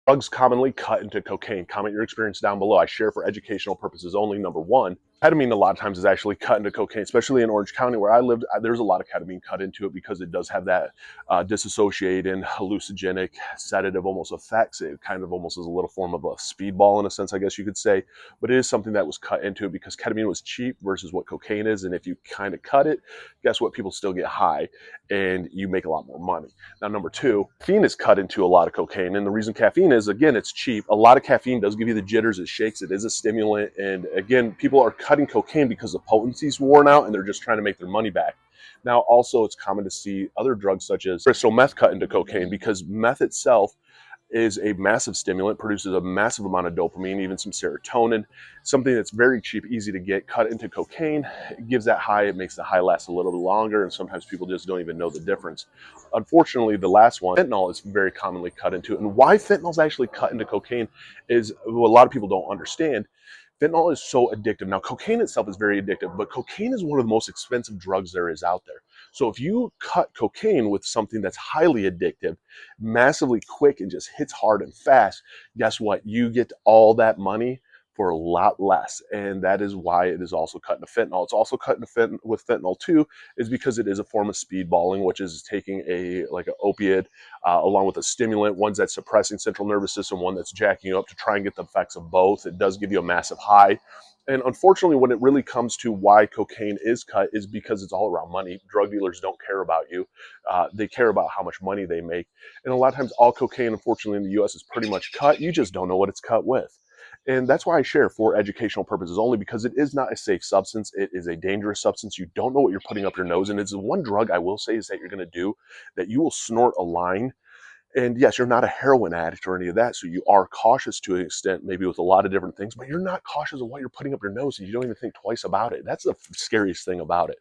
Drugs commonly cut into cocaine. Comment your experience down below. I share for educational purposes only. Number one, ketamine a lot of times is actually cut into cocaine, especially in Orange County where I lived. There's a lot of ketamine cut into it because it does have that dissociating, hallucinogenic, sedative almost effects. It kind of almost is a little form of a speedball in a sense, I guess you could say. But it is something that was cut into it because ketamine was cheap versus what cocaine is. And if you kind of cut it, guess what? People still get high and you make a lot more money. Now, number two, caffeine is cut into a lot of cocaine. And the reason caffeine is, again, it's cheap. A lot of caffeine does give you the jitters, it shakes, it is a stimulant. And again, people are cutting cocaine because the potency's worn out and they're just trying to make their money back. Now, also, it's common to see other drugs such as crystal meth cut into cocaine because meth itself is a massive stimulant, produces a massive amount of dopamine, even some serotonin, something that's very cheap, easy to get, cut into cocaine. It gives that high, it makes the high last a little bit longer, and sometimes people just don't even know the difference. Unfortunately, the last one, fentanyl, is very commonly cut into it. And why fentanyl is actually cut into cocaine is what a lot of people don't understand. Fentanyl is so addictive. Now, cocaine itself is very addictive, but cocaine is one of the most expensive drugs there is out there. So if you cut cocaine with something that's highly addictive, massively quick, and just hits hard and fast, guess what? You get all that money for a lot less. And that is why it is also cut into fentanyl. It's also cut into with fentanyl too, is because it is a form of speedballing, which is taking like an opiate along with a stimulant, one's that's suppressing central nervous system, one that's jacking you up to try and get the effects of both. It does give you a massive high. And unfortunately, when it really comes to why cocaine is cut is because it's all around money. Drug dealers don't care about you. They care about how much money they make. And a lot of times all cocaine, unfortunately, in the US is pretty much cut. You just don't know what it's cut with. And that's why I share for educational purposes only, because it is not a safe substance. It is a dangerous substance. You don't know what you're putting up your nose. And it's the one drug I will say is that you're going to do that you will snort a line. And yes, you're not a heroin addict or any of that. So you are cautious to an extent, maybe with a lot of different things, but you're not cautious of what you're putting up your nose and you don't even think twice about it. That's the scariest thing about it.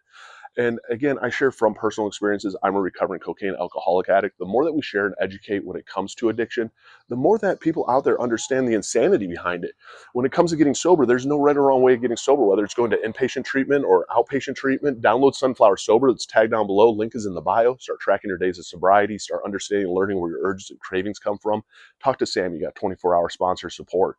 And again, I share from personal experiences. I'm a recovering cocaine alcoholic addict. The more that we share and educate when it comes to addiction, the more that people out there understand the insanity behind it. When it comes to getting sober, there's no right or wrong way of getting sober, whether it's going to inpatient treatment or outpatient treatment. Download Sunflower Sober. That's tagged down below. Link is in the bio. Start tracking your days of sobriety. Start understanding and learning where your urges and cravings come from. Talk to Sam. You got 24-hour sponsor support.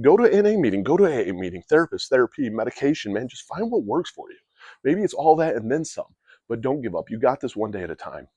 Go to an NA meeting. Go to an AA meeting. Therapist, therapy, medication, man. Just find what works for you. Maybe it's all that and then some, but don't give up. You got this one day at a time.